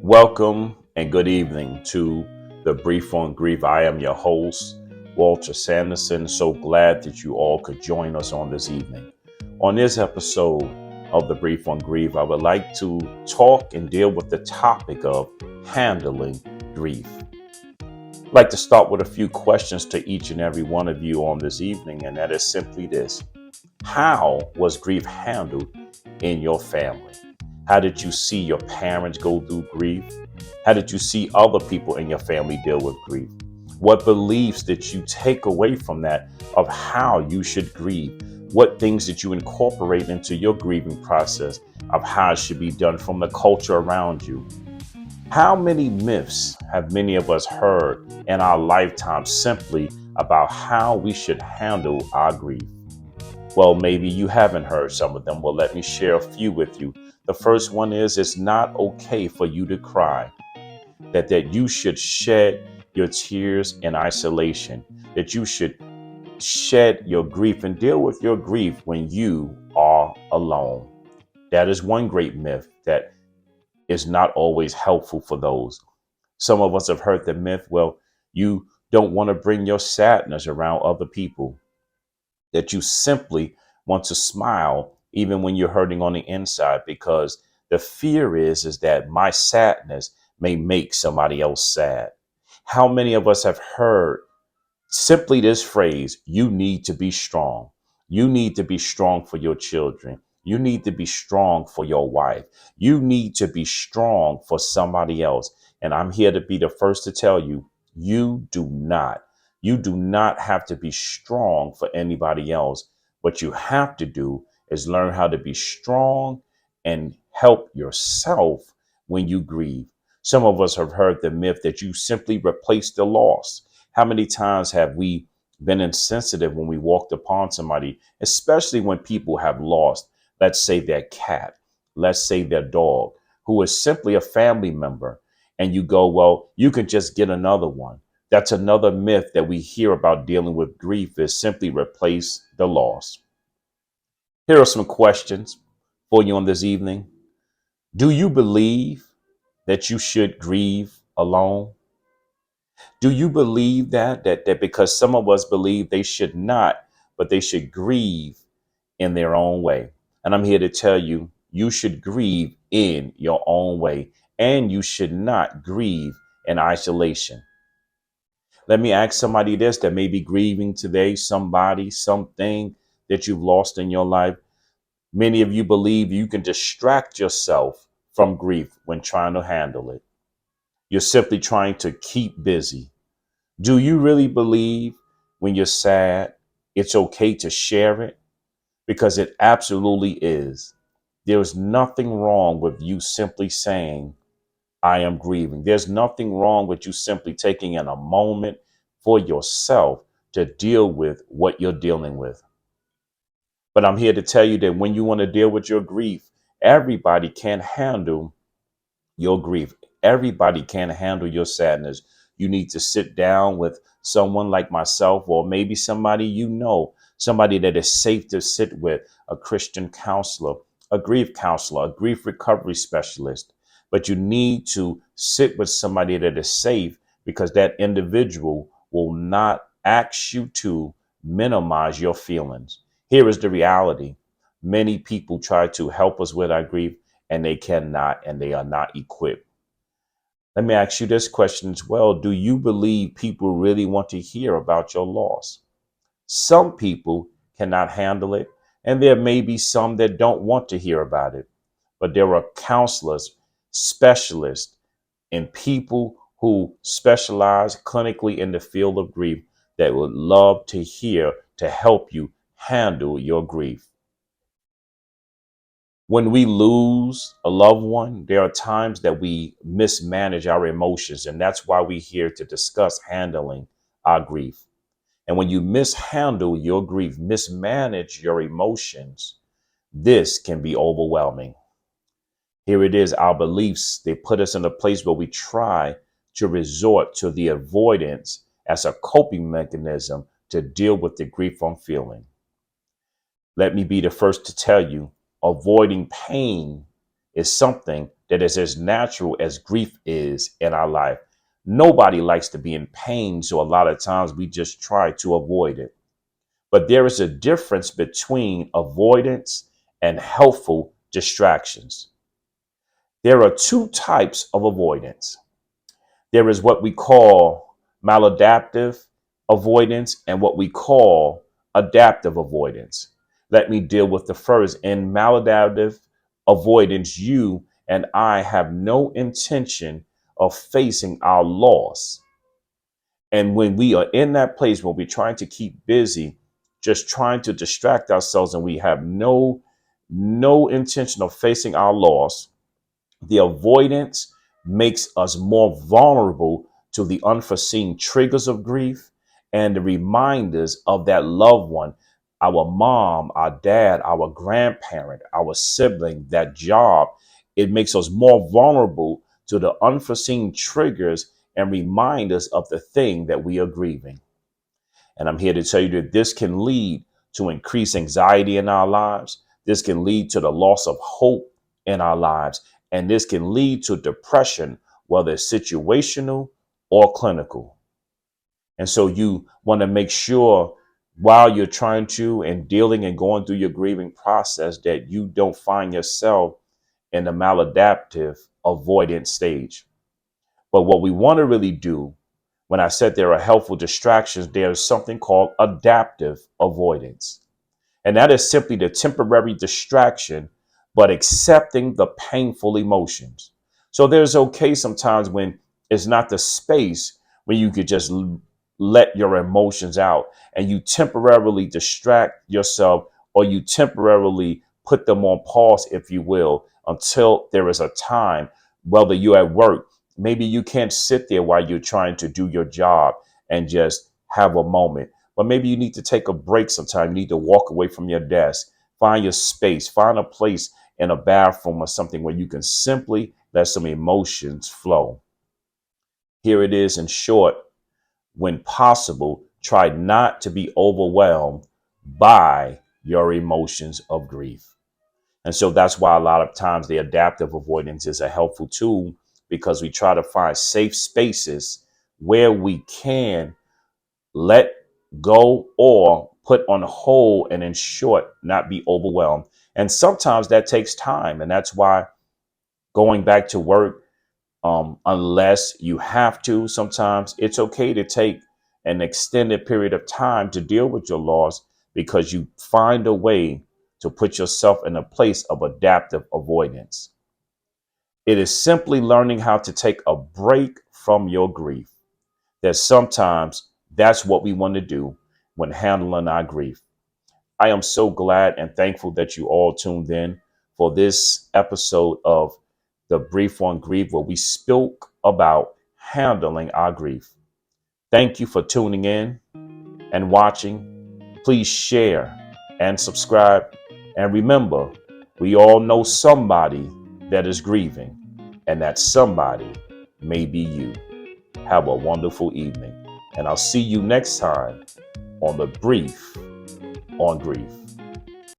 Welcome and good evening to the Brief on Grief. I am your host, Walter Sanderson. So glad that you all could join us on this evening. On this episode of the Brief on Grief, I would like to talk and deal with the topic of handling grief. I'd like to start with a few questions to each and every one of you on this evening, and that is simply this. How was grief handled in your family? How did you see your parents go through grief? How did you see other people in your family deal with grief? What beliefs did you take away from that of how you should grieve? What things did you incorporate into your grieving process of how it should be done from the culture around you? How many myths have many of us heard in our lifetime simply about how we should handle our grief? Well, maybe you haven't heard some of them. Well, let me share a few with you. The first one is it's not okay for you to cry, that you should shed your tears in isolation, that you should shed your grief and deal with your grief when you are alone. That is one great myth that is not always helpful for those. Some of us have heard the myth, well, you don't want to bring your sadness around other people, that you simply want to smile even when you're hurting on the inside, because the fear is that my sadness may make somebody else sad. How many of us have heard simply this phrase, you need to be strong. You need to be strong for your children. You need to be strong for your wife. You need to be strong for somebody else. And I'm here to be the first to tell you, you do not. You do not have to be strong for anybody else. What you have to do is learn how to be strong and help yourself when you grieve. Some of us have heard the myth that you simply replace the loss. How many times have we been insensitive when we walked upon somebody, especially when people have lost, let's say their cat, let's say their dog, who is simply a family member, and you go, well, you can just get another one. That's another myth that we hear about dealing with grief, is simply replace the loss. Here are some questions for you on this evening. Do you believe that you should grieve alone? Do you believe that because some of us believe they should not, but they should grieve in their own way? And I'm here to tell you, you should grieve in your own way, and you should not grieve in isolation. Let me ask somebody this that may be grieving today, somebody, something that you've lost in your life. Many of you believe you can distract yourself from grief when trying to handle it. You're simply trying to keep busy. Do you really believe when you're sad, it's okay to share it? Because it absolutely is. There's nothing wrong with you simply saying, I am grieving. There's nothing wrong with you simply taking in a moment for yourself to deal with what you're dealing with. But I'm here to tell you that when you want to deal with your grief, everybody can handle your grief. Everybody can handle your sadness. You need to sit down with someone like myself, or maybe somebody you know, somebody that is safe to sit with, a Christian counselor, a grief counselor, a grief recovery specialist. But you need to sit with somebody that is safe, because that individual will not ask you to minimize your feelings. Here is the reality. Many people try to help us with our grief, and they cannot, and they are not equipped. Let me ask you this question as well. Do you believe people really want to hear about your loss? Some people cannot handle it, and there may be some that don't want to hear about it. But there are counselors, specialists, and people who specialize clinically in the field of grief that would love to hear to help you handle your grief. When we lose a loved one, there are times that we mismanage our emotions, and that's why we're here to discuss handling our grief. And when you mishandle your grief, mismanage your emotions, this can be overwhelming. Here it is, our beliefs, they put us in a place where we try to resort to the avoidance as a coping mechanism to deal with the grief I'm feeling. Let me be the first to tell you, avoiding pain is something that is as natural as grief is in our life. Nobody likes to be in pain, so a lot of times we just try to avoid it. But there is a difference between avoidance and helpful distractions. There are two types of avoidance. There is what we call maladaptive avoidance and what we call adaptive avoidance. Let me deal with the first. In maladaptive avoidance, you and I have no intention of facing our loss. And when we are in that place where we're trying to keep busy, just trying to distract ourselves, and we have no intention of facing our loss, the avoidance makes us more vulnerable to the unforeseen triggers of grief and the reminders of that loved one, our mom, our dad, our grandparent, our sibling, that job. It makes us more vulnerable to the unforeseen triggers and reminders of the thing that we are grieving. And I'm here to tell you that this can lead to increased anxiety in our lives. This can lead to the loss of hope in our lives. And this can lead to depression, whether it's situational or clinical. And so you want to make sure while you're trying to and dealing and going through your grieving process that you don't find yourself in the maladaptive avoidance stage. But what we want to really do, when I said there are helpful distractions, there is something called adaptive avoidance. And that is simply the temporary distraction, but accepting the painful emotions. So there's okay sometimes when it's not the space where you could just let your emotions out and you temporarily distract yourself, or you temporarily put them on pause, if you will, until there is a time, whether you're at work. Maybe you can't sit there while you're trying to do your job and just have a moment. But maybe you need to take a break sometime. You need to walk away from your desk, find your space, find a place in a bathroom or something where you can simply let some emotions flow. Here it is in short: when possible, try not to be overwhelmed by your emotions of grief. And so that's why a lot of times the adaptive avoidance is a helpful tool, because we try to find safe spaces where we can let go or put on hold and, in short, not be overwhelmed. And sometimes that takes time. And that's why going back to work, unless you have to, sometimes it's okay to take an extended period of time to deal with your loss, because you find a way to put yourself in a place of adaptive avoidance. It is simply learning how to take a break from your grief. That sometimes that's what we want to do when handling our grief. I am so glad and thankful that you all tuned in for this episode of the Brief on Grief, where we spoke about handling our grief. Thank you for tuning in and watching. Please share and subscribe. And remember, we all know somebody that is grieving, and that somebody may be you. Have a wonderful evening, and I'll see you next time on the Brief on Grief.